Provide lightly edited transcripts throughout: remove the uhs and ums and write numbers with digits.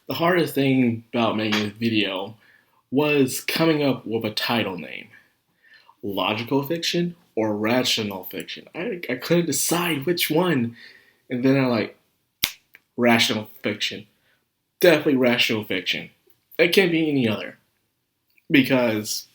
The hardest thing about making this video was coming up with a title name. Logical fiction or rational fiction? I couldn't decide which one. And then I like, rational fiction. Definitely rational fiction. It can't be any other. Because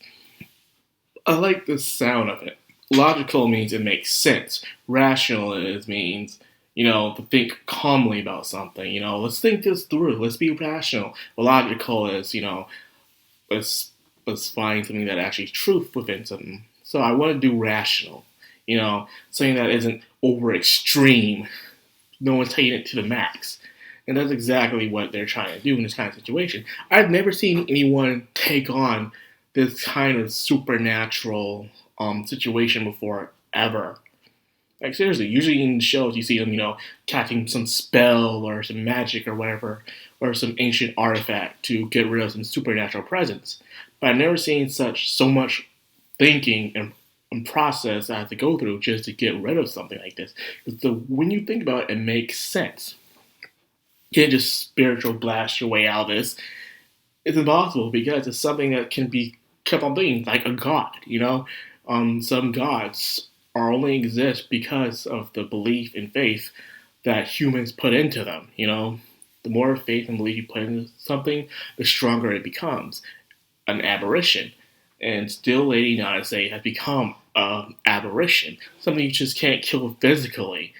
I like the sound of it. Logical means it makes sense. Rational means, to think calmly about something. Let's think this through. Let's be rational. Logical is, let's let's find something that actually is truth within something. So I want to do rational. Something that isn't over extreme. No one's taking it to the max. And that's exactly what they're trying to do in this kind of situation. I've never seen anyone take on this kind of supernatural situation before, ever. Like, seriously, usually in shows you see them, catching some spell or some magic or whatever, or some ancient artifact to get rid of some supernatural presence. But I've never seen so much thinking and process I have to go through just to get rid of something like this. So when you think about it, it makes sense. You can't just spiritual blast your way out of this. It's impossible because it's something that can be kept on being like a god. Some gods are only exist because of the belief and faith that humans put into them. The more faith and belief you put into something, the stronger it becomes. An aberration. And still Lady Nada say has become an aberration. Something you just can't kill physically.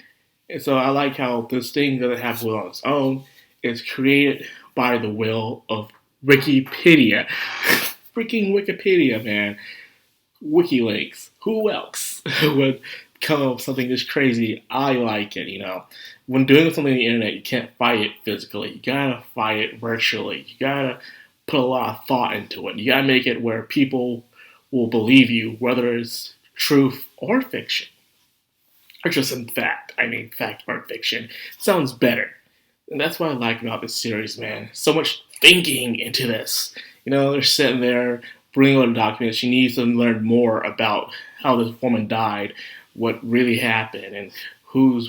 And so I like how this thing doesn't have will on its own. It's created by the will of Wikipedia. Freaking Wikipedia, man. WikiLeaks. Who else would come up with something this crazy? I like it, When doing something on the internet, you can't fight it physically. You gotta fight it virtually. You gotta put a lot of thought into it. You gotta make it where people will believe you, whether it's truth or fiction. Or just in fact. Fact or fiction. Sounds better. And that's what I like about this series, man. So much thinking into this. They're sitting there bringing out documents. She needs to learn more about how this woman died, what really happened, and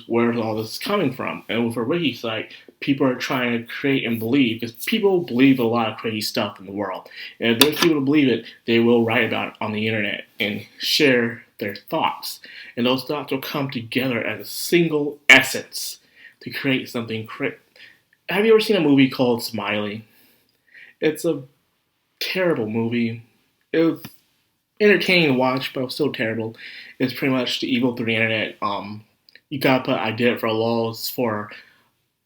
where all this is coming from. And with her wiki site, people are trying to create and believe, because people believe a lot of crazy stuff in the world. And if there's people to believe it, they will write about it on the internet and share their thoughts. And those thoughts will come together as a single essence to create something. Have you ever seen a movie called Smiley? It's a terrible movie. It was entertaining to watch, but it was still terrible. It's pretty much the evil through the internet. You gotta put I did it for laws for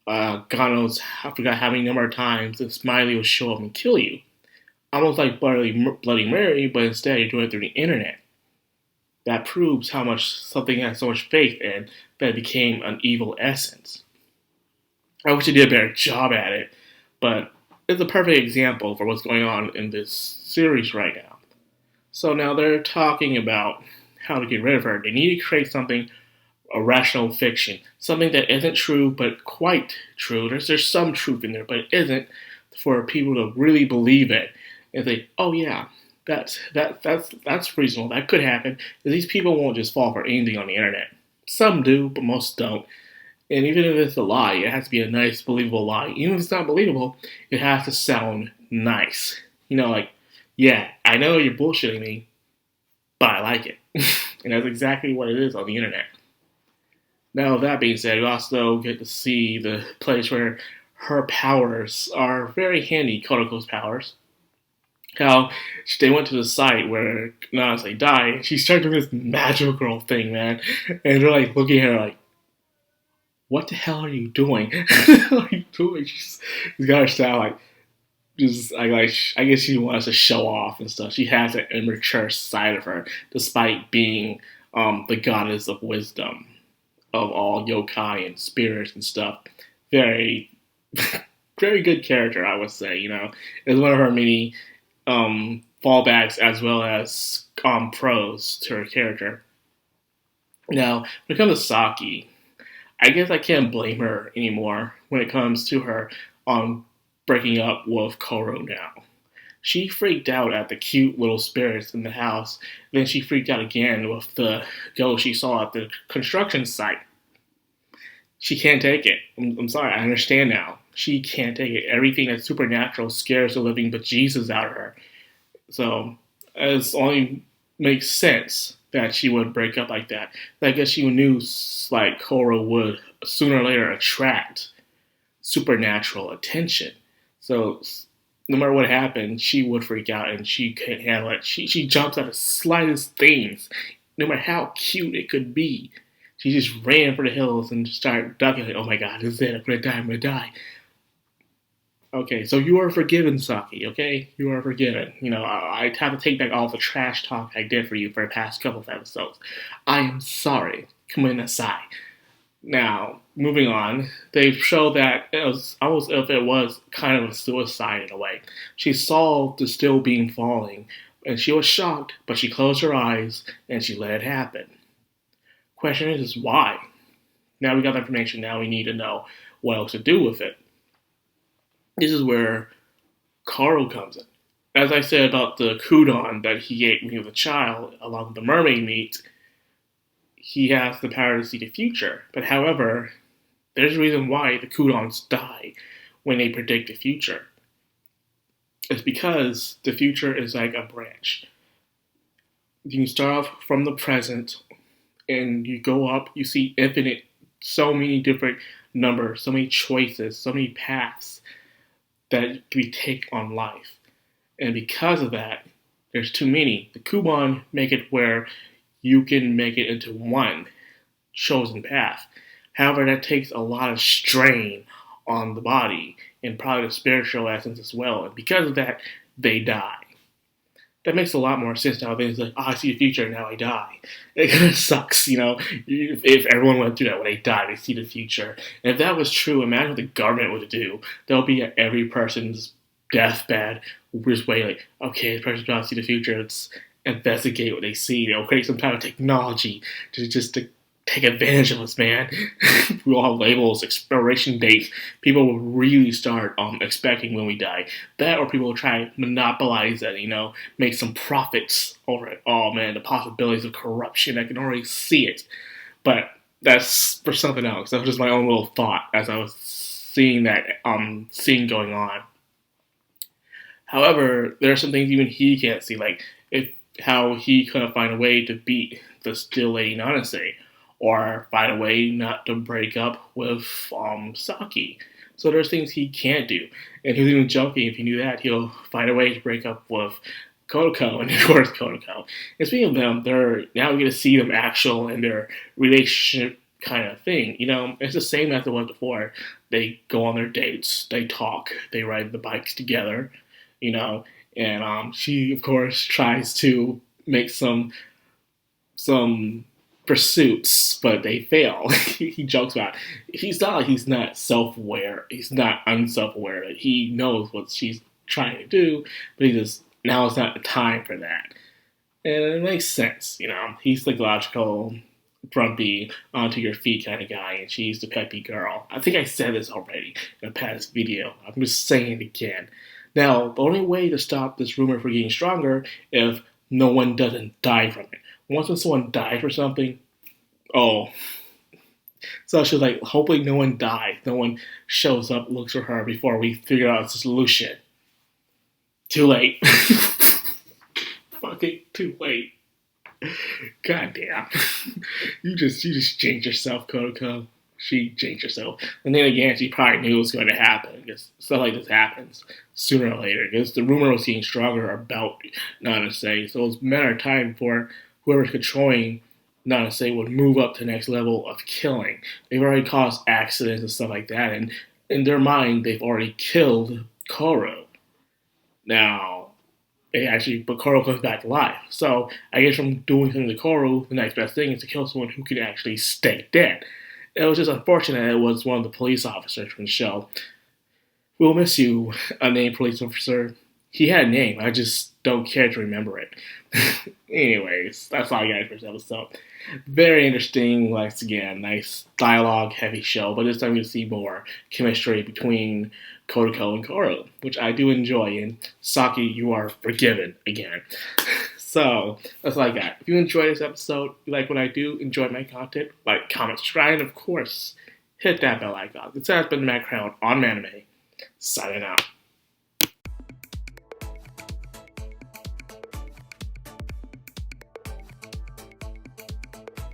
God knows, I forgot how many number of times the Smiley will show up and kill you. Almost like Bloody Mary, but instead you're doing it through the internet. That proves how much something has so much faith in that it became an evil essence. I wish they did a better job at it, but it's a perfect example for what's going on in this series right now. So now they're talking about how to get rid of her. They need to create something, a rational fiction, something that isn't true but quite true. There's some truth in there, but it isn't, for people to really believe it and think, oh yeah, that's reasonable. That could happen. These people won't just fall for anything on the internet. Some do, but most don't. And even if it's a lie, it has to be a nice, believable lie. Even if it's not believable, it has to sound nice. Yeah, I know you're bullshitting me, but I like it. And that's exactly what it is on the internet. Now, that being said, you also get to see the place where her powers are very handy, Kotoko's powers. How they went to the site where Nanase died, and she started doing this magical girl thing, man. And they're looking at her what the hell are you doing? What are you doing? She's got her style I guess she wants to show off and stuff. She has an immature side of her, despite being the goddess of wisdom of all yokai and spirits and stuff. Very, very good character, I would say. It's one of her many fallbacks as well as pros to her character. Now, when it comes to Saki, I guess I can't blame her anymore when it comes to her breaking up with Koro now. She freaked out at the cute little spirits in the house. Then she freaked out again with the ghost she saw at the construction site. She can't take it. I'm sorry, I understand now. She can't take it. Everything that's supernatural scares the living bejesus out of her. So it only makes sense that she would break up like that. I guess she knew like Korra would sooner or later attract supernatural attention. So no matter what happened, she would freak out and she can't handle it. She jumps at the slightest things, no matter how cute it could be. She just ran for the hills and started ducking. Like, oh my god, this is it. I'm gonna die. I'm gonna die. Okay, so you are forgiven, Saki. Okay, you are forgiven. I have to take back all the trash talk I did for you for the past couple of episodes. I am sorry. Come in aside. Now, moving on, they show that it was almost as if it was kind of a suicide in a way. She saw the steel beam falling, and she was shocked, but she closed her eyes and she let it happen. Question is why? Now we got the information, now we need to know what else to do with it. This is where Carl comes in. As I said about the kudon that he ate when he was a child, along with the mermaid meat, he has the power to see the future. But however, there's a reason why the kudons die when they predict the future. It's because the future is like a branch. You can start off from the present, and you go up, you see infinite, so many different numbers, so many choices, so many paths that we take on life. And because of that, there's too many. The Kuban make it where you can make it into one chosen path. However, that takes a lot of strain on the body and probably the spiritual essence as well. And because of that, they die. That makes a lot more sense now. It's like, I see the future, and now I die. It kind of sucks, if everyone went through that when they die, they see the future. And if that was true, imagine what the government would do. They'll be at every person's deathbed, just waiting, like, okay, this person's about to see the future, let's investigate what they see. They'll create some kind of technology to take advantage of us, man. We all have labels, expiration dates. People will really start expecting when we die. That, or people will try to monopolize it, make some profits over it. Oh man, the possibilities of corruption, I can already see it. But that's for something else. That was just my own little thought as I was seeing that scene going on. However, there are some things even he can't see, like how he couldn't find a way to beat the Still Lady Nanase, or find a way not to break up with Saki. So there's things he can't do. And he was even joking, if he knew that, he'll find a way to break up with Kodako, and of course Kodako. And speaking of them, now we get to see them actual in their relationship kind of thing. It's the same as it was before. They go on their dates, they talk, they ride the bikes together, and she, of course, tries to make some pursuits, but they fail. He jokes about it. He's not self-aware. He's not unself-aware. He knows what she's trying to do, but he just, now is not the time for that. And it makes sense, He's the logical, grumpy, onto your feet kind of guy, and she's the peppy girl. I think I said this already in a past video. I'm just saying it again. Now, the only way to stop this rumor from getting stronger if no one doesn't die from it. Once when someone dies for something, so she's like, hopefully no one dies. No one shows up, looks for her before we figure out the solution. Too late. Fucking too late. God damn. You just jinxed yourself, Kodako. She jinxed herself. And then again, she probably knew it was going to happen, because stuff like this happens sooner or later. Because the rumor was getting stronger about Nanase. So it was a matter of time before whoever's controlling Nanase would move up to the next level of killing. They've already caused accidents and stuff like that, and in their mind, they've already killed Koro. Now, but Koro comes back to life. So I guess from doing something to Koro, the next best thing is to kill someone who can actually stay dead. It was just unfortunate it was one of the police officers from the show. We'll miss you, unnamed police officer. He had a name, I just don't care to remember it. Anyways, that's all I got for this episode. Very interesting, once again, nice dialogue heavy show, but this time we see more chemistry between Kodako and Koro, which I do enjoy, and Saki, you are forgiven again. So, that's all I got. If you enjoyed this episode, you like what I do, enjoy my content, like, comment, subscribe, and of course, hit that bell icon. This has been Matt Crown on Manime, signing out.